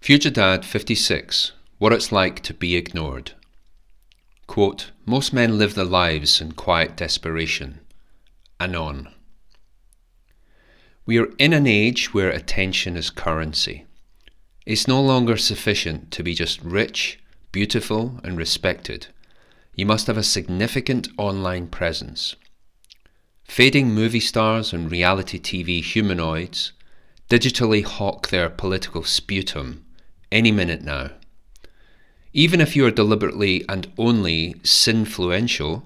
FutureDad 56, What It's Like to Be Ignored. Quote, most men live their lives in quiet desperation. Anon. We are in an age where attention is currency. It's no longer sufficient to be just rich, beautiful and respected. You must have a significant online presence. Fading movie stars and reality TV humanoids digitally hawk their political sputum any minute now. Even if you are deliberately and only sinfluential,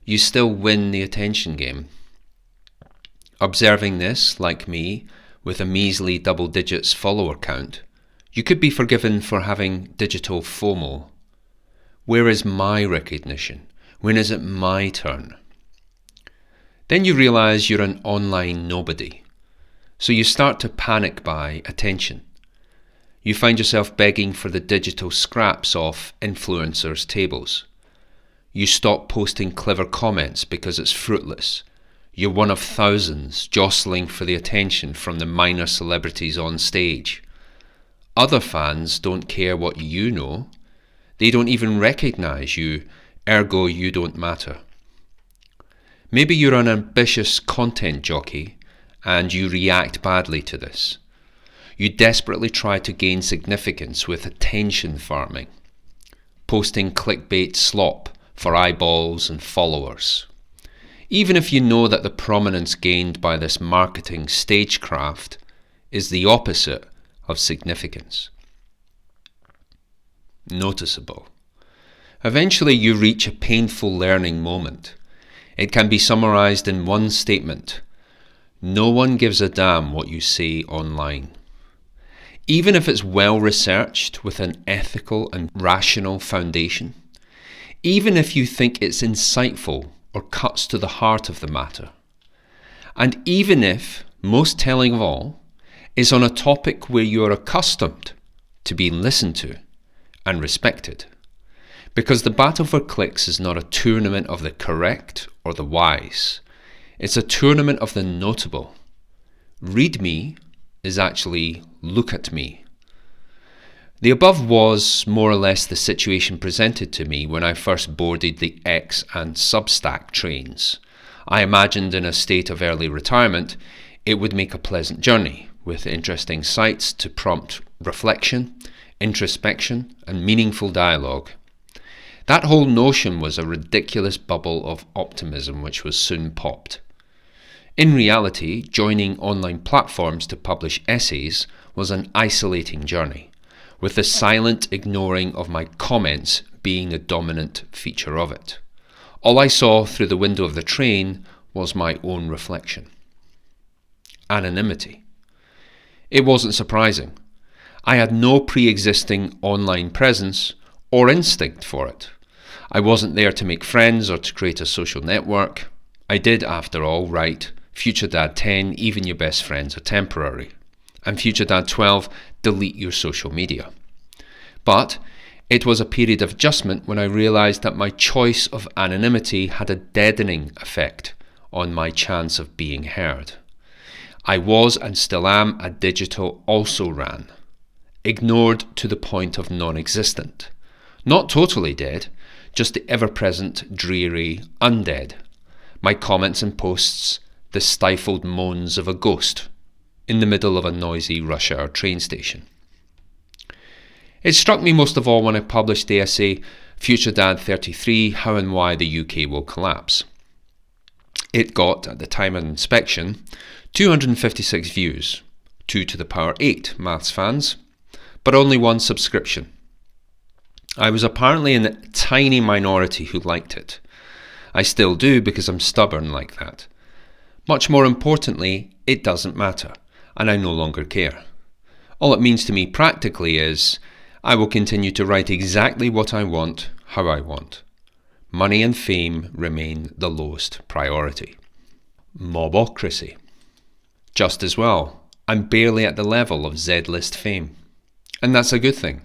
you still win the attention game. Observing this, like me, with a measly double digits follower count, you could be forgiven for having digital FOMO. Where is my recognition? When is it my turn? Then you realize you're an online nobody. So you start to panic buy attention. You find yourself begging for the digital scraps off influencers' tables. You stop posting clever comments because it's fruitless. You're one of thousands jostling for the attention from the minor celebrities on stage. Other fans don't care what you know. They don't even recognize you, ergo you don't matter. Maybe you're an ambitious content jockey and you react badly to this. You desperately try to gain significance with attention farming, posting clickbait slop for eyeballs and followers. Even if you know that the prominence gained by this marketing stagecraft is the opposite of significance. Noticeable. Eventually you reach a painful learning moment. It can be summarized in one statement. No one gives a damn what you say online. Even if it's well researched with an ethical and rational foundation, even if you think it's insightful or cuts to the heart of the matter, and even if, most telling of all, is on a topic where you are accustomed to being listened to and respected, because the battle for clicks is not a tournament of the correct or the wise, it's a tournament of the notable. Read me is actually look at me. The above was more or less the situation presented to me when I first boarded the X and Substack trains. I imagined in a state of early retirement, it would make a pleasant journey, with interesting sites to prompt reflection, introspection, and meaningful dialogue. That whole notion was a ridiculous bubble of optimism which was soon popped. In reality, joining online platforms to publish essays was an isolating journey, with the silent ignoring of my comments being the dominant feature of it. All I saw through the window of the train was my own reflection. Anonymity. It wasn't surprising. I had no pre-existing online presence or instinct for it. I wasn't there to make friends or to create a social network. I did, after all, write FutureDad 10, even your best friends are temporary, and FutureDad 12, delete your social media. But it was a period of adjustment when I realized that my choice of anonymity had a deadening effect on my chance of being heard. I was and still am a digital also-ran, ignored to the point of non-existent. Not totally dead, just the ever-present, dreary undead. My comments and posts, the stifled moans of a ghost in the middle of a noisy rush hour train station. It struck me most of all when I published the essay FutureDad 33, How and Why the UK Will Collapse. It got, at the time of inspection, 256 views, 2 to the power 8 maths fans, but only one subscription. I was apparently in a tiny minority who liked it. I still do because I'm stubborn like that. Much more importantly, it doesn't matter, and I no longer care. All it means to me practically is, I will continue to write exactly what I want, how I want. Money and fame remain the lowest priority. Mobocracy. Just as well, I'm barely at the level of Z-list fame. And that's a good thing.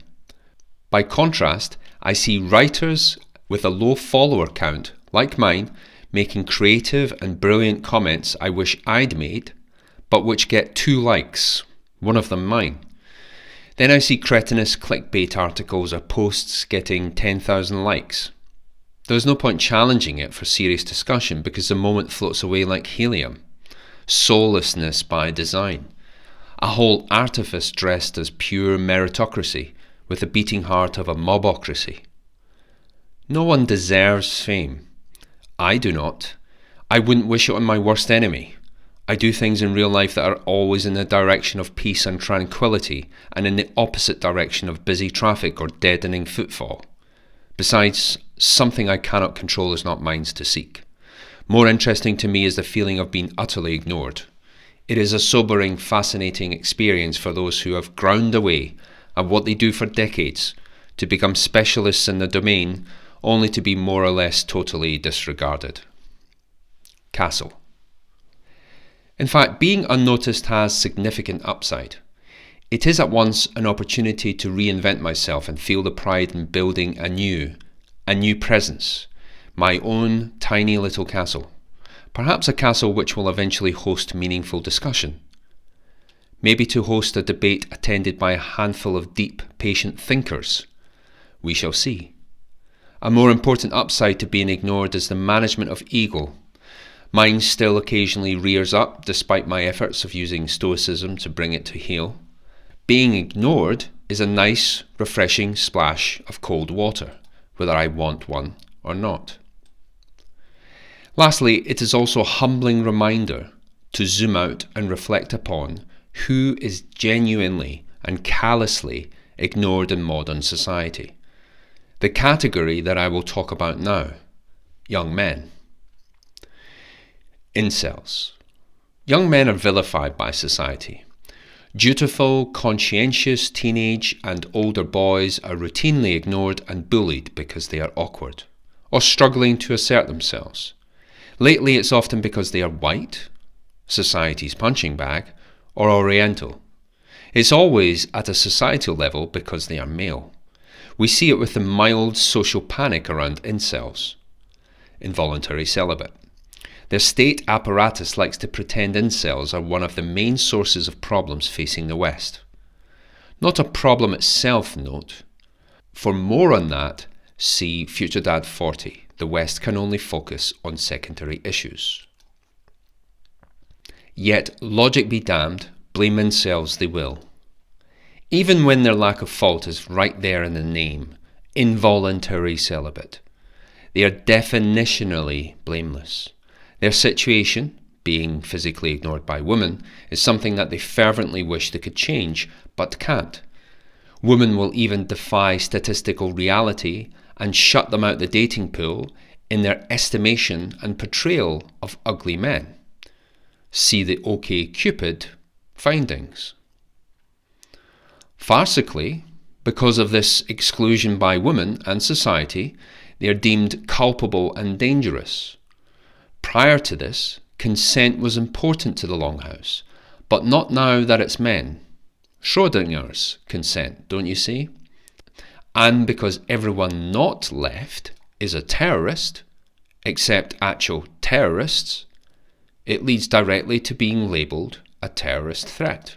By contrast, I see writers with a low follower count, like mine, making creative and brilliant comments I wish I'd made, but which get 2 likes, one of them mine. Then I see cretinous clickbait articles or posts getting 10,000 likes. There's no point challenging it for serious discussion because the moment floats away like helium. Soullessness by design. A whole artifice dressed as pure meritocracy with the beating heart of a mobocracy. No one deserves fame. I do not. I wouldn't wish it on my worst enemy. I do things in real life that are always in the direction of peace and tranquility and in the opposite direction of busy traffic or deadening footfall. Besides, something I cannot control is not mine to seek. More interesting to me is the feeling of being utterly ignored. It is a sobering, fascinating experience for those who have ground away at what they do for decades to become specialists in the domain only to be more or less totally disregarded. Castle. In fact, being unnoticed has significant upside. It is at once an opportunity to reinvent myself and feel the pride in building a new presence, my own tiny little castle. Perhaps a castle which will eventually host meaningful discussion. Maybe to host a debate attended by a handful of deep, patient thinkers. We shall see. A more important upside to being ignored is the management of ego. Mine still occasionally rears up despite my efforts of using stoicism to bring it to heel. Being ignored is a nice, refreshing splash of cold water, whether I want one or not. Lastly, it is also a humbling reminder to zoom out and reflect upon who is genuinely and callously ignored in modern society. The category that I will talk about now: young men. Incels. Young men are vilified by society. Dutiful, conscientious teenage and older boys are routinely ignored and bullied because they are awkward or struggling to assert themselves. Lately, it's often because they are white, society's punching bag, or Oriental. It's always at a societal level because they are male. We see it with the mild social panic around incels, involuntary celibate. Their state apparatus likes to pretend incels are one of the main sources of problems facing the West. Not a problem itself, note. For more on that, see FutureDad 40. The West can only focus on secondary issues. Yet, logic be damned, blame incels they will. Even when their lack of fault is right there in the name, involuntary celibate. They are definitionally blameless. Their situation, being physically ignored by women, is something that they fervently wish they could change, but can't. Women will even defy statistical reality and shut them out the dating pool in their estimation and portrayal of ugly men. See the OkCupid findings. Farcically, because of this exclusion by women and society, they are deemed culpable and dangerous. Prior to this, consent was important to the Longhouse, but not now that it's men. Schrodinger's consent, don't you see? And because everyone not left is a terrorist, except actual terrorists, it leads directly to being labelled a terrorist threat.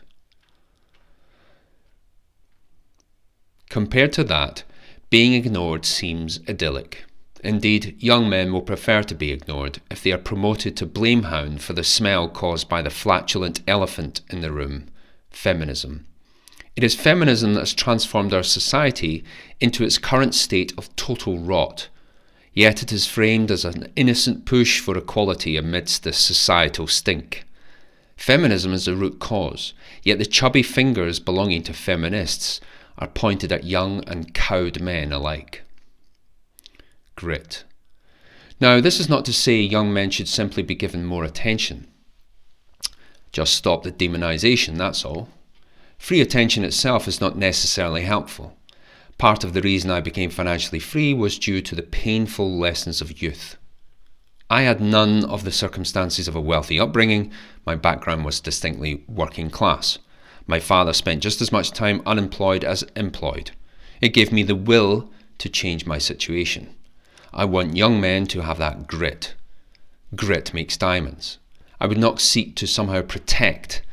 Compared to that, being ignored seems idyllic. Indeed, young men will prefer to be ignored if they are promoted to blamehound for the smell caused by the flatulent elephant in the room, feminism. It is feminism that has transformed our society into its current state of total rot, yet it is framed as an innocent push for equality amidst this societal stink. Feminism is the root cause, yet the chubby fingers belonging to feminists are pointed at young and cowed men alike. Grit. Now, this is not to say young men should simply be given more attention. Just stop the demonization, that's all. Free attention itself is not necessarily helpful. Part of the reason I became financially free was due to the painful lessons of youth. I had none of the circumstances of a wealthy upbringing. My background was distinctly working class. My father spent just as much time unemployed as employed. It gave me the will to change my situation. I want young men to have that grit. Grit makes diamonds. I would not seek to somehow protect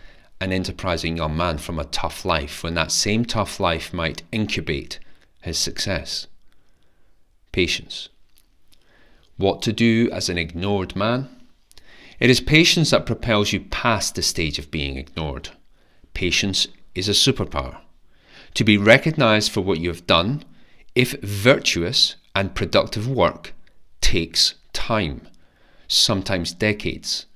an enterprising young man from a tough life when that same tough life might incubate his success? Patience. What to do as an ignored man? It is patience that propels you past the stage of being ignored. Patience is a superpower. To be recognized for what you have done, if virtuous and productive work, takes time, sometimes decades.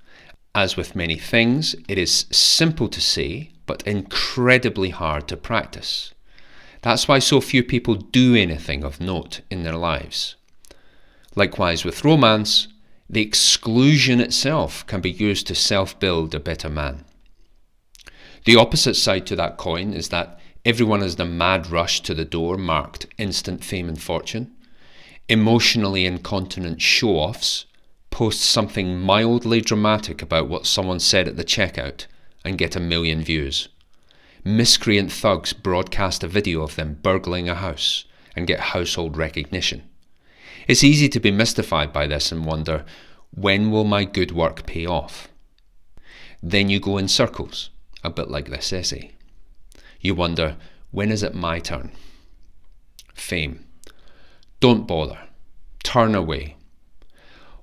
As with many things, it is simple to say, but incredibly hard to practice. That's why so few people do anything of note in their lives. Likewise with romance, the exclusion itself can be used to self-build a better man. The opposite side to that coin is that everyone is in a mad rush to the door marked instant fame and fortune. Emotionally incontinent show-offs post something mildly dramatic about what someone said at the checkout and get 1 million views. Miscreant thugs broadcast a video of them burgling a house and get household recognition. It's easy to be mystified by this and wonder, when will my good work pay off? Then you go in circles, a bit like this essay. You wonder, when is it my turn? Fame. Don't bother. Turn away.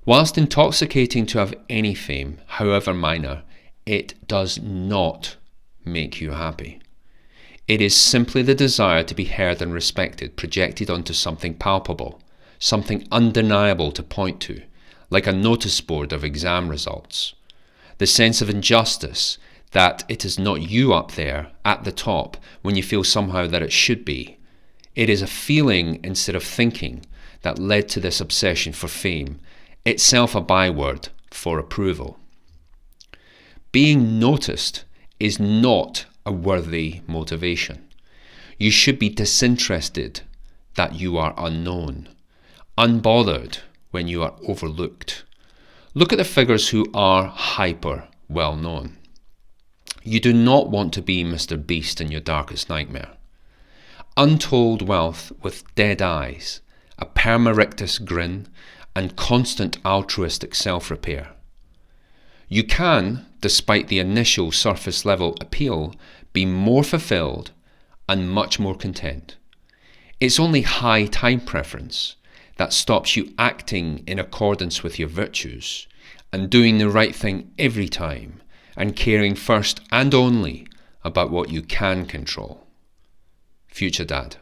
Whilst intoxicating to have any fame, however minor, it does not make you happy. It is simply the desire to be heard and respected projected onto something palpable, something undeniable to point to, like a notice board of exam results. The sense of injustice that it is not you up there at the top when you feel somehow that it should be. It is a feeling instead of thinking that led to this obsession for fame, itself a byword for approval. Being noticed is not a worthy motivation. You should be disinterested that you are unknown, unbothered when you are overlooked. Look at the figures who are hyper well known. You do not want to be Mr. Beast in your darkest nightmare. Untold wealth with dead eyes, a perma-rictus grin, and constant altruistic self-repair. You can, despite the initial surface-level appeal, be more fulfilled and much more content. It's only high time preference that stops you acting in accordance with your virtues and doing the right thing every time and caring first and only about what you can control. FutureDad.